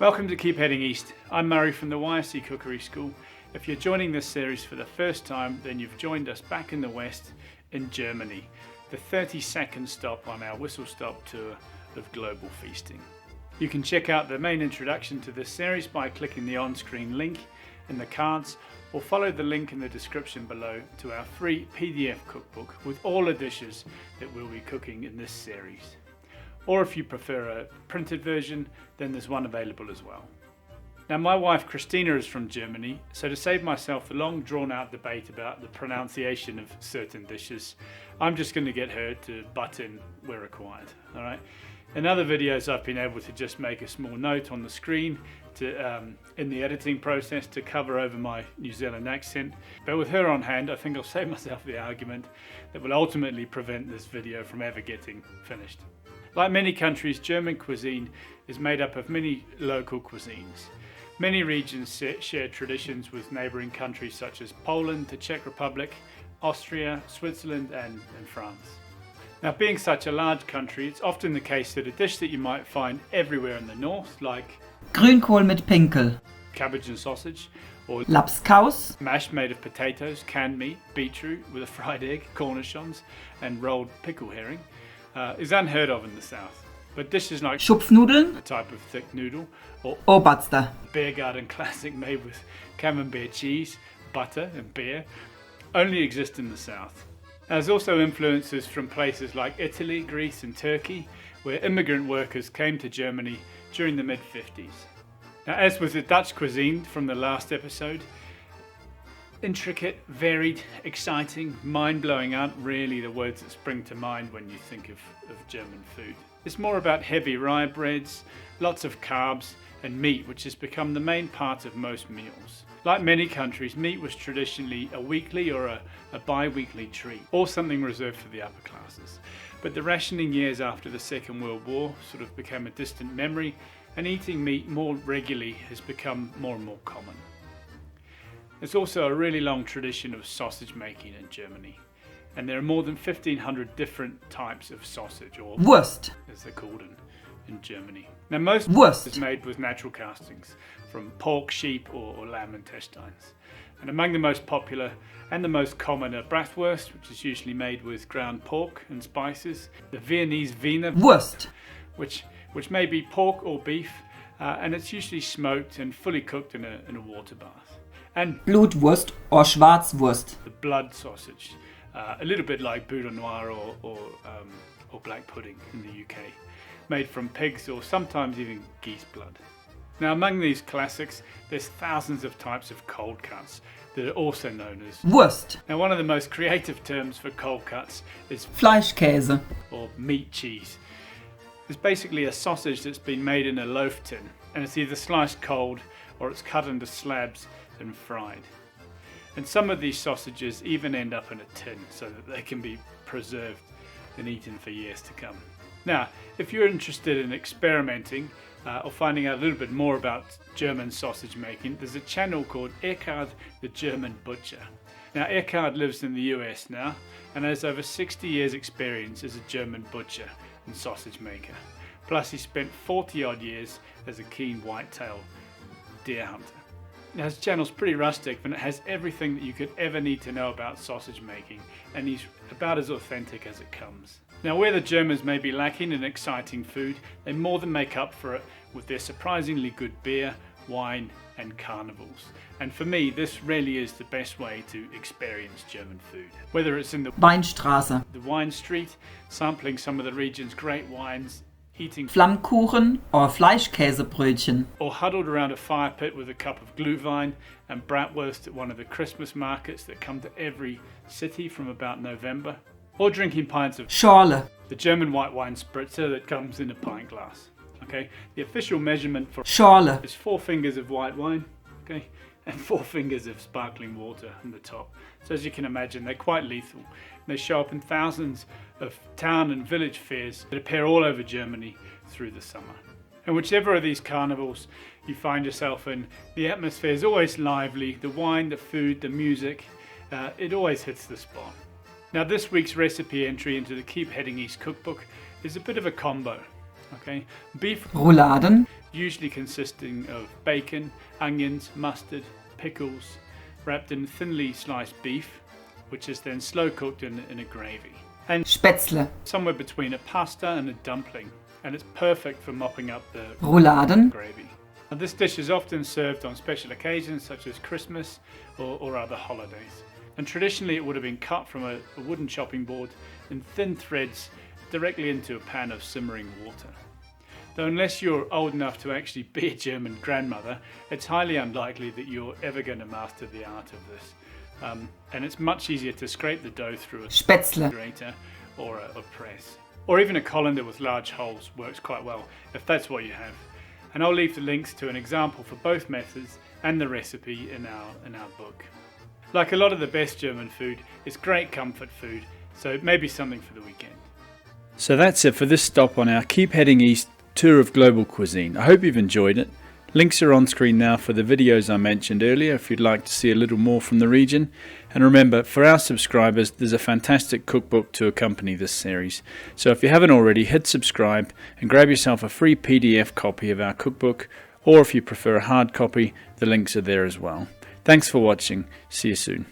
Welcome to Keep Heading East. I'm Murray from the YSE Cookery School. If you're joining this series for the first time, then you've joined us back in the West in Germany, the 32nd stop on our whistle-stop tour of global feasting. You can check out the main introduction to this series by clicking the on-screen link in the cards, or follow the link in the description below to our free PDF cookbook with all the dishes that we'll be cooking in this series. Or if you prefer a printed version, then there's one available as well. Now, my wife Christina is from Germany, so to save myself the long drawn-out debate about the pronunciation of certain dishes, I'm just going to get her to butt in where required. All right. In other videos, I've been able to just make a small note on the screen to, in the editing process, to cover over my New Zealand accent. But with her on hand, I think I'll save myself the argument that will ultimately prevent this video from ever getting finished. Like many countries, German cuisine is made up of many local cuisines. Many regions share traditions with neighbouring countries such as Poland, the Czech Republic, Austria, Switzerland and France. Now, being such a large country, it's often the case that a dish that you might find everywhere in the north, like Grünkohl mit Pinkel, cabbage and sausage, or Lapskaus, mash made of potatoes, canned meat, beetroot with a fried egg, cornichons and rolled pickle herring, is unheard of in the south. But dishes like Schupfnudeln, a type of thick noodle, or Oberster, beer garden classic made with camembert cheese, butter and beer, only exist in the south. There's also influences from places like Italy, Greece and Turkey, where immigrant workers came to Germany during the mid-50s. Now, as with the Dutch cuisine from the last episode, intricate, varied, exciting, mind-blowing aren't really the words that spring to mind when you think of German food. It's more about heavy rye breads, lots of carbs and meat, which has become the main part of most meals. Like many countries, meat was traditionally a weekly or a bi-weekly treat, or something reserved for the upper classes. But the rationing years after the Second World War sort of became a distant memory, and eating meat more regularly has become more and more common. There's also a really long tradition of sausage making in Germany, and there are more than 1,500 different types of sausage, or Wurst, as they're called in Germany. Now, most Wurst is made with natural castings from pork, sheep or lamb intestines. And among the most popular and the most common are bratwurst, which is usually made with ground pork and spices, the Viennese Wiener Wurst, which may be pork or beef, and it's usually smoked and fully cooked in a water bath. And Blutwurst or Schwarzwurst, the blood sausage, a little bit like boudin noir or black pudding in the UK, made from pigs or sometimes even geese blood. Now, among these classics, there's thousands of types of cold cuts that are also known as Wurst. Now, one of the most creative terms for cold cuts is Fleischkäse, or meat cheese. It's basically a sausage that's been made in a loaf tin, and it's either sliced cold or it's cut into slabs and fried. And some of these sausages even end up in a tin so that they can be preserved and eaten for years to come. Now, if you're interested in experimenting or finding out a little bit more about German sausage making, there's a channel called Eckhard the German Butcher. Now, Eckhard lives in the US now and has over 60 years experience as a German butcher and sausage maker. Plus, he spent 40 odd years as a keen whitetail deer hunter. Now, his channel's pretty rustic, but it has everything that you could ever need to know about sausage making, and he's about as authentic as it comes. Now, where the Germans may be lacking in exciting food, they more than make up for it with their surprisingly good beer, wine and carnivals. And for me, this really is the best way to experience German food. Whether it's in the Weinstraße, the wine street, sampling some of the region's great wines, eating Flammkuchen or Fleischkäsebrötchen, or huddled around a fire pit with a cup of Glühwein and bratwurst at one of the Christmas markets that come to every city from about November, or drinking pints of Schorle, the German white wine spritzer that comes in a pint glass. Okay, the official measurement for Schorle, is 4 fingers of white wine, okay, and 4 fingers of sparkling water on the top. So as you can imagine, they're quite lethal. They show up in thousands of town and village fairs that appear all over Germany through the summer. And whichever of these carnivals you find yourself in, the atmosphere is always lively. The wine, the food, the music, it always hits the spot. Now, this week's recipe entry into the Keep Heading East cookbook is a bit of a combo. Okay, beef Rouladen, usually consisting of bacon, onions, mustard, pickles, wrapped in thinly sliced beef, which is then slow cooked in a gravy. And Spaetzle, somewhere between a pasta and a dumpling, and it's perfect for mopping up the Rouladen, gravy. Now, this dish is often served on special occasions such as Christmas or other holidays. And traditionally it would have been cut from a wooden chopping board in thin threads directly into a pan of simmering water. Though unless you're old enough to actually be a German grandmother, it's highly unlikely that you're ever going to master the art of this. And it's much easier to scrape the dough through a Spaetzle, grater or a press. Or even a colander with large holes works quite well if that's what you have. And I'll leave the links to an example for both methods and the recipe in our book. Like a lot of the best German food, it's great comfort food, so maybe something for the weekend. So that's it for this stop on our Keep Heading East tour of global cuisine. I hope you've enjoyed it. Links are on screen now for the videos I mentioned earlier if you'd like to see a little more from the region. And remember, for our subscribers, there's a fantastic cookbook to accompany this series. So if you haven't already, hit subscribe and grab yourself a free PDF copy of our cookbook, or if you prefer a hard copy, the links are there as well. Thanks for watching. See you soon.